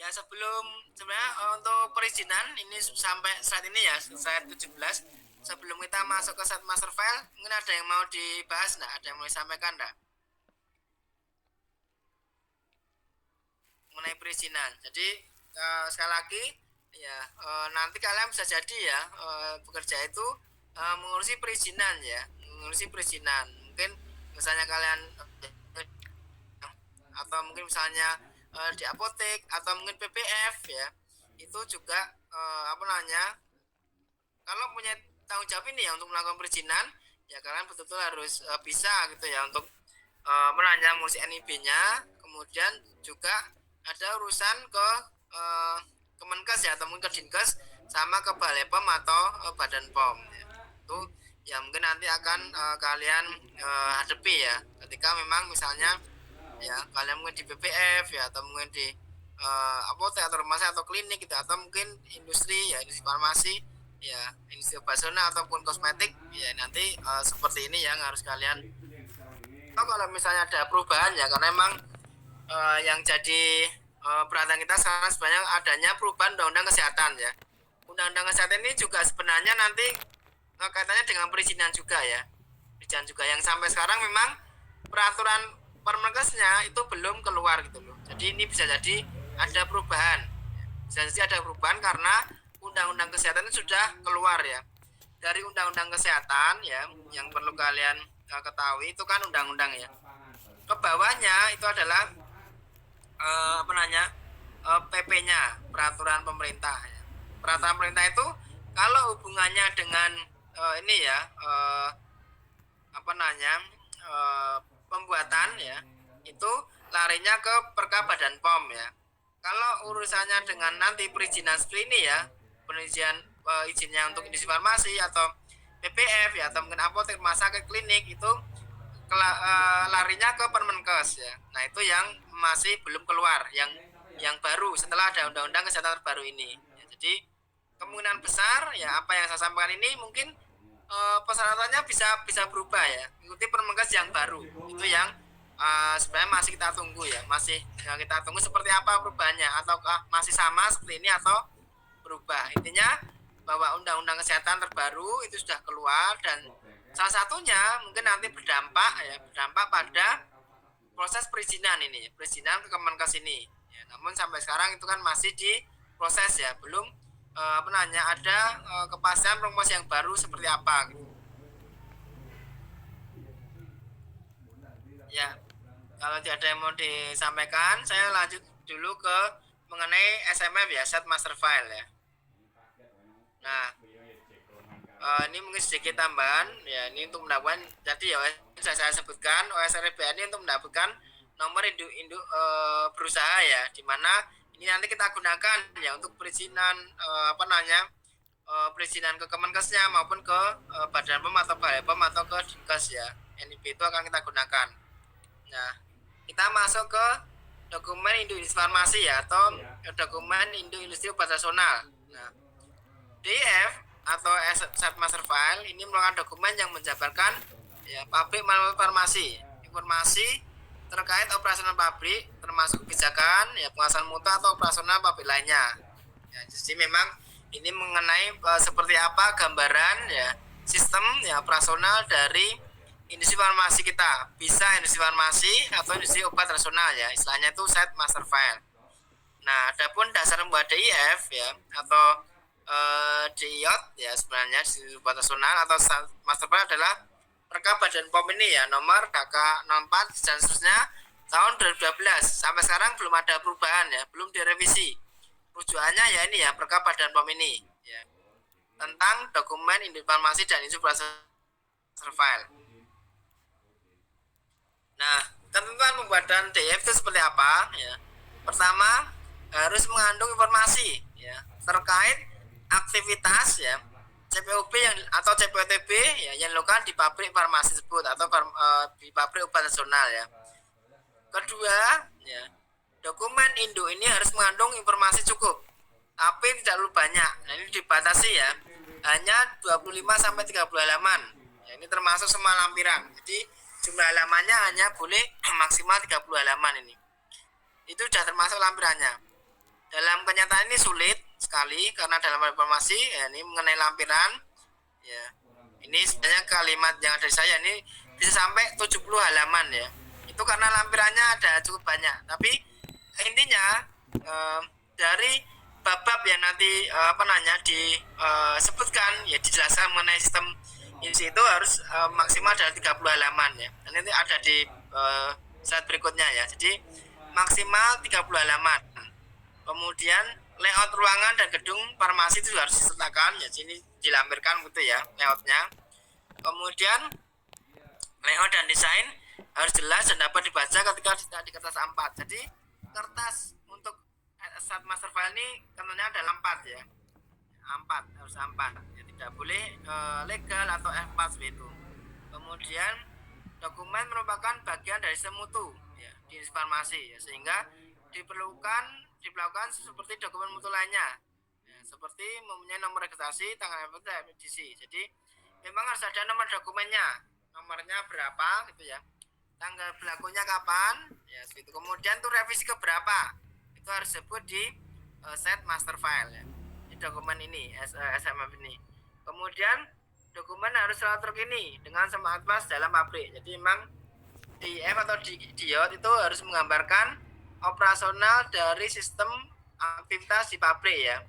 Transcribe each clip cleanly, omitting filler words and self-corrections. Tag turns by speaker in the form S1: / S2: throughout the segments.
S1: Ya sebelum sebenarnya untuk perizinan ini sampai saat ini ya slide 17 sebelum kita masuk ke set master file mungkin ada yang mau dibahas enggak? Ada yang mau disampaikan enggak? Mengenai perizinan. Jadi sekali lagi ya nanti kalian bisa jadi ya bekerja itu mengurusi perizinan ya, mengurusi perizinan. Mungkin misalnya kalian atau mungkin misalnya di apotek atau mungkin PPF ya itu juga apa namanya kalau punya tanggung jawab ini ya untuk melakukan perizinan ya kalian betul-betul harus bisa gitu ya untuk menanya ngurus NIB-nya kemudian juga ada urusan ke Kemenkes ya atau mungkin ke Dinkes sama ke Balai POM atau Badan POM ya. Itu ya mungkin nanti akan kalian hadapi ya ketika memang misalnya ya kalian mungkin di BPF ya atau mungkin di apotek atau rumah sakit atau klinik gitu atau mungkin industri ya industri farmasi ya industri operasional ataupun kosmetik ya nanti seperti ini yang harus kalian atau kalau misalnya ada perubahan ya karena memang yang jadi perhatian kita sebenarnya adanya perubahan undang-undang kesehatan ya undang-undang kesehatan ini juga sebenarnya nanti kaitannya dengan perizinan juga ya perizinan juga yang sampai sekarang memang peraturan Permenkesnya itu belum keluar gitu loh. Jadi ini bisa jadi ada perubahan. Bisa jadi ada perubahan karena undang-undang kesehatan itu sudah keluar ya. Dari undang-undang kesehatan ya yang perlu kalian ketahui itu kan undang-undang ya. Ke bawahnya itu adalah apa namanya? PP-nya, peraturan pemerintah ya. Peraturan pemerintah itu kalau hubungannya dengan ini ya apa namanya? Pembuatan ya itu larinya ke Perka Badan POM ya. Kalau urusannya dengan nanti perizinan seperti ini ya, perizinan izinnya untuk industri farmasi atau PPF ya atau mungkin apotek, rumah sakit, klinik itu larinya ke Permenkes ya. Nah itu yang masih belum keluar, yang baru setelah ada undang-undang kesehatan terbaru ini. Ya, jadi kemungkinan besar ya apa yang saya sampaikan ini mungkin persyaratannya bisa berubah ya ikuti Permenkes yang baru itu yang sebenarnya masih kita tunggu ya masih yang kita tunggu seperti apa perubahannya ataukah masih sama seperti ini atau berubah intinya bahwa undang-undang kesehatan terbaru itu sudah keluar dan salah satunya mungkin nanti berdampak pada proses perizinan ini perizinan ke Kemenkes ini ya, namun sampai sekarang itu kan masih di proses ya belum apa namanya ada kepastian promosi yang baru seperti apa gitu. Ya kalau tidak ada yang mau disampaikan saya lanjut dulu ke mengenai SMF ya set master file ya. Nah ini mungkin sedikit tambahan ya ini untuk mendapatkan jadi ya saya sebutkan OSRBN ini untuk mendapatkan nomor induk berusaha ya dimana ini nanti kita gunakan ya untuk perizinan apa namanya perizinan ke Kemenkesnya maupun ke Badan POM atau Balai POM atau ke Dinkes ya NIB itu akan kita gunakan. Nah kita masuk ke dokumen induk industri farmasi ya atau dokumen induk industri obat nasional. Nah DIF atau set master file ini merupakan dokumen yang menjabarkan ya pabrik manual farmasi informasi terkait operasional pabrik termasuk kebijakan ya pengawasan mutu atau operasional pabrik lainnya ya, jadi memang ini mengenai seperti apa gambaran ya sistem ya operasional dari industri farmasi kita bisa industri farmasi atau industri obat nasional ya istilahnya itu set master file. Nah adapun dasar membuat DIF ya atau DIY ya sebenarnya di obat nasional atau master file adalah Perka Badan POM ini ya nomor KK 04 dan seterusnya tahun 2012 sampai sekarang belum ada perubahan ya belum direvisi rujukannya ya ini ya Perka Badan POM ini ya tentang dokumen induk farmasi dan industri master file. Nah ketentuan pembuatan DIF itu seperti apa ya pertama harus mengandung informasi ya terkait aktivitas ya CPOB yang atau CPOTB ya yang dilakukan di pabrik farmasi tersebut atau di pabrik obat nasional ya. Kedua ya dokumen induk ini harus mengandung informasi cukup tapi tidak terlalu banyak. Nah ini dibatasi ya hanya 25 sampai 30 halaman ya, ini termasuk semua lampiran jadi jumlah halamannya hanya boleh maksimal 30 halaman ini itu sudah termasuk lampirannya. dalam kenyataan ini sulit sekali karena dalam informasi ya, ini mengenai lampiran ya. Ini sebenarnya kalimat yang ada di saya ini bisa sampai 70 halaman ya. Itu karena lampirannya ada cukup banyak. Tapi intinya dari bab-bab yang nanti disebutkan ya, dijelaskan mengenai sistem industri itu harus maksimal dalam 30 halaman ya. Dan ini ada di slide berikutnya ya. Jadi maksimal 30 halaman. Kemudian layout ruangan dan gedung farmasi itu harus disertakan ya, sini dilampirkan gitu ya layoutnya. Kemudian layout dan desain harus jelas dan dapat dibaca ketika di kertas A4. Jadi kertas untuk sat master file ini tentunya ada 4 ya, A4 harus A4 ya, tidak boleh legal atau F4 seperti itu. Kemudian dokumen merupakan bagian dari semutu ya, di farmasi ya, sehingga diperlukan seperti dokumen mutu lainnya ya, seperti mempunyai nomor registrasi, tanggal edisi. Jadi memang harus ada nomor dokumennya, nomornya berapa gitu ya, tanggal berlakunya kapan ya, seperti itu. Kemudian tuh revisi ke berapa itu harus disebut di set master file ya, di dokumen ini SMF ini. Kemudian dokumen harus selalu terkini dengan semangat pas dalam pabrik. Jadi memang DIF atau diod itu harus menggambarkan operasional dari sistem aktivitas di pabrik ya,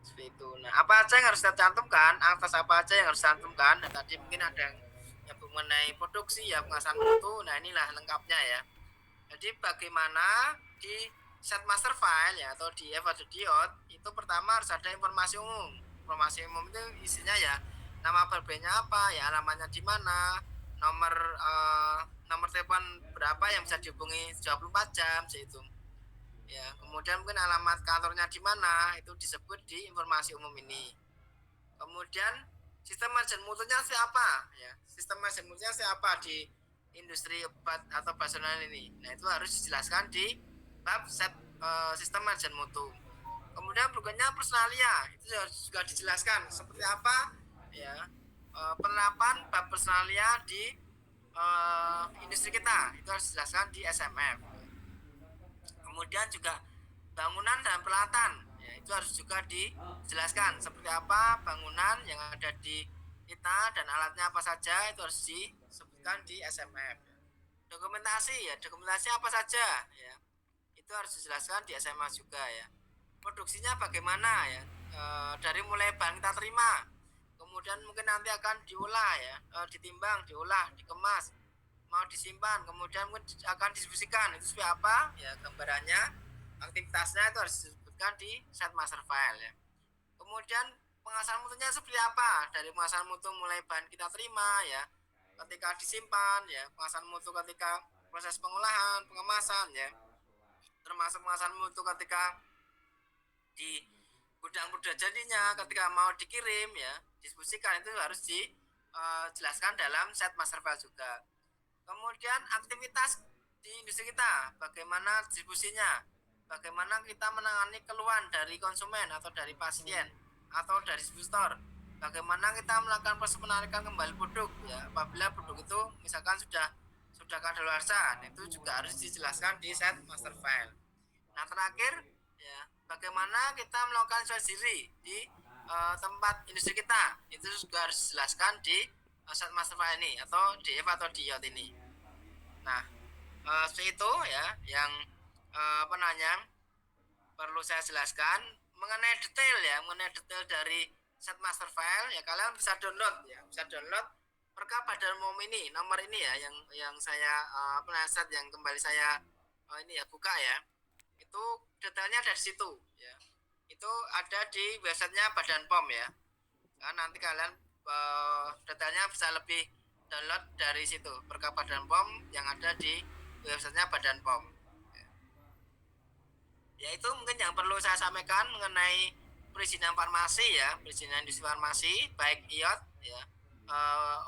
S1: seperti itu. Nah, apa aja yang harus kita cantumkan, aktas apa aja yang harus cantumkan. Nah, tadi mungkin ada yang mengenai produksi ya, pengawasan mutu. Nah, inilah lengkapnya ya. Jadi bagaimana di set master file ya, atau DIF atau diod itu pertama harus ada informasi umum. Informasi umum itu isinya ya, nama pabriknya apa ya, alamatnya di mana, nomor telepon berapa yang bisa dihubungi 24 jam itu ya. Kemudian mungkin alamat kantornya di mana, itu disebut di informasi umum ini. Kemudian sistem manajemen mutunya siapa ya, sistem manajemen mutunya siapa di industri obat atau personal ini. Nah, itu harus dijelaskan di bab set sistem manajemen mutu. Kemudian berikutnya personalia, itu harus juga dijelaskan seperti apa ya, penerapan bab personalia di industri kita, itu harus dijelaskan di SMF. Kemudian juga bangunan dan peralatan ya, itu harus juga dijelaskan seperti apa bangunan yang ada di kita dan alatnya apa saja, itu harus disebutkan di SMF. Dokumentasi ya, dokumentasi apa saja ya, itu harus dijelaskan di SMF juga ya. Produksinya bagaimana ya, dari mulai bahan kita terima, kemudian mungkin nanti akan diolah ya, ditimbang, diolah, dikemas, mau disimpan, kemudian mungkin akan didistribusikan, itu seperti apa ya gambarannya, aktivitasnya itu harus disebutkan di set master file ya. Kemudian pengawasan mutunya seperti apa, dari pengawasan mutu mulai bahan kita terima ya, ketika disimpan ya, pengawasan mutu ketika proses pengolahan, pengemasan ya, termasuk pengawasan mutu ketika di gudang jadinya, ketika mau dikirim ya, distribusikan, itu harus dijelaskan dalam set master file juga. Kemudian aktivitas di industri kita, bagaimana distribusinya, bagaimana kita menangani keluhan dari konsumen atau dari pasien atau dari distributor, bagaimana kita melakukan proses penarikan kembali produk ya, apabila produk itu misalkan sudah kadaluarsa, itu juga harus dijelaskan di set master file. Nah, terakhir ya, bagaimana kita melakukan isolasi diri di tempat industri kita, itu juga harus dijelaskan di set master file ini atau DIF atau diod ini. Nah, seperti itu ya yang perlu saya jelaskan mengenai detail dari set master file ya. Kalian bisa download perkap badan umum ini, nomor ini ya, yang saya set yang kembali saya buka ya. Itu detailnya dari situ ya, itu ada di websitenya Badan POM ya. Nah, nanti kalian detailnya bisa lebih download dari situ, perkap Badan POM yang ada di websitenya Badan POM ya. Itu mungkin yang perlu saya sampaikan mengenai perizinan farmasi ya, perizinan industri farmasi baik iot ya,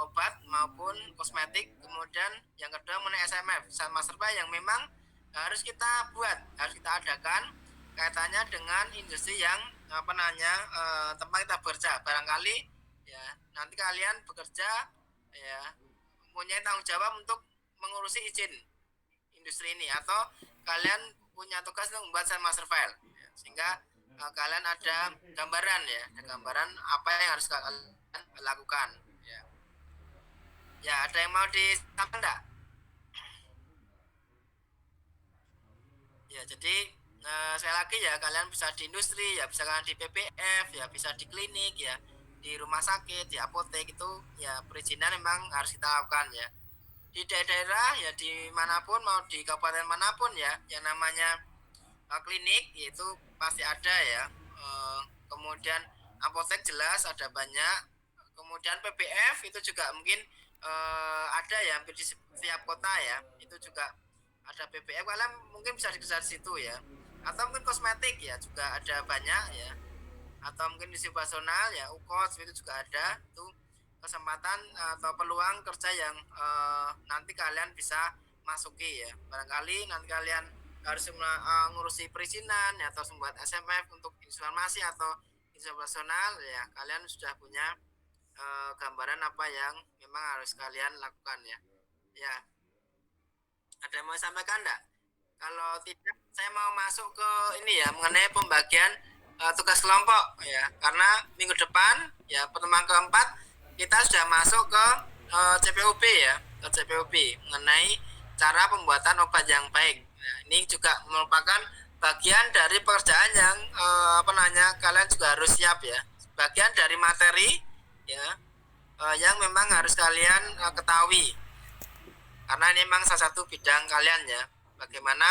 S1: obat maupun kosmetik. Kemudian yang kedua mengenai SMF, set master file, yang memang harus kita buat, harus kita adakan kaitannya dengan industri yang tempat kita bekerja. Barangkali ya nanti kalian bekerja ya, punya tanggung jawab untuk mengurusi izin industri ini, atau kalian punya tugas untuk membuat set master file ya. sehingga kalian ada gambaran ya, ada gambaran apa yang harus kalian lakukan ya. Ya, ada yang mau disampaikan enggak? Ya, jadi sekali lagi ya, kalian bisa di industri ya, bisa kalian di PPF ya, bisa di klinik ya, di rumah sakit, di apotek, itu ya perizinan memang harus kita lakukan ya. Di daerah ya, dimanapun, mau di kabupaten manapun ya, yang namanya klinik itu pasti ada ya. Kemudian apotek jelas ada banyak. Kemudian PPF itu juga mungkin ada ya, hampir di setiap kota ya, itu juga ada PPF. Kalian mungkin bisa dikejar di situ ya, atau mungkin kosmetik ya juga ada banyak ya, atau mungkin di situasional ya, UKOS itu juga ada. Itu kesempatan atau peluang kerja yang nanti kalian bisa masuki ya. Barangkali nanti kalian harus ngurusi perizinan ya, atau membuat SMF untuk informasi atau situasional ya, kalian sudah punya gambaran apa yang memang harus kalian lakukan ya. Ya, ada yang mau sampaikan enggak? Kalau tidak, saya mau masuk ke ini ya, mengenai pembagian tugas kelompok ya. Karena minggu depan ya, pertemuan keempat, kita sudah masuk ke CPOB ya, ke CPOB mengenai cara pembuatan obat yang baik. Nah, ini juga merupakan bagian dari pekerjaan yang kalian juga harus siap ya. Bagian dari materi ya, yang memang harus kalian ketahui, karena ini memang salah satu bidang kalian ya, bagaimana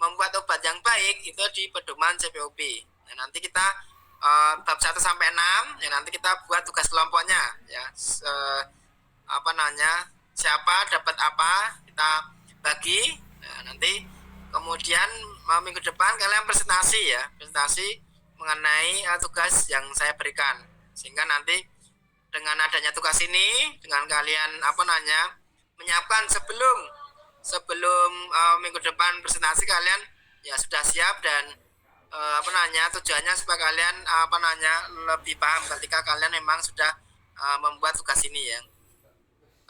S1: membuat obat yang baik itu di pedoman CPOB. Nah, nanti kita bab 1 sampai 6 ya, nanti kita buat tugas kelompoknya ya. Siapa dapat apa kita bagi. Nah, nanti kemudian minggu depan kalian presentasi ya, presentasi mengenai tugas yang saya berikan, sehingga nanti dengan adanya tugas ini, dengan kalian menyiapkan sebelum minggu depan presentasi, kalian ya sudah siap. Dan tujuannya supaya kalian lebih paham ketika kalian memang sudah membuat tugas ini ya.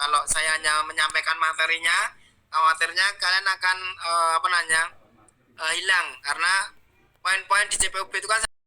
S1: Kalau saya hanya menyampaikan materinya, khawatirnya kalian akan hilang, karena poin-poin di CPOB itu kan